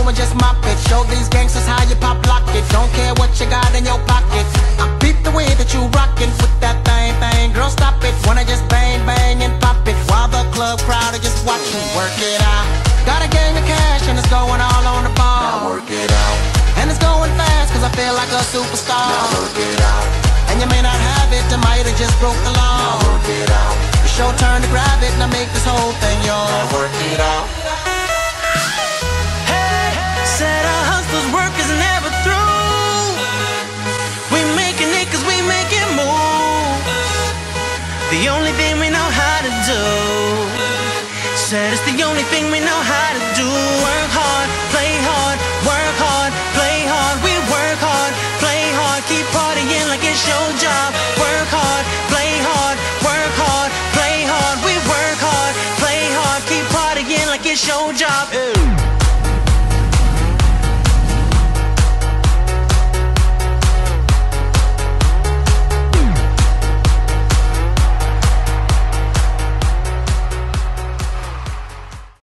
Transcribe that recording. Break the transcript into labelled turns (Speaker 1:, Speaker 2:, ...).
Speaker 1: and just mop it. Show these gangsters how you pop lock it. Don't care what you got in your pocket. I peep the way that you rockin' with that thing. Girl, stop it. Wanna just bang, bang and pop it while the club crowd are just watching. Work it out. Got a gang of cash and it's going all on the ball.
Speaker 2: Now work it out.
Speaker 1: And it's going fast cause I feel like a superstar.
Speaker 2: Now work it out.
Speaker 1: And you may not have it, I might have just broke the law.
Speaker 2: Now work it out.
Speaker 1: It's your turn to grab it and I make this whole thing yours.
Speaker 2: Now work it out.
Speaker 3: Hey, said our hustlers' work is never through. We making it cause we make it move. The only thing we know how to do. Said it's the only thing we know how to do. Work hard, play hard, work hard, play hard. We work hard, play hard, keep partying like it's your job.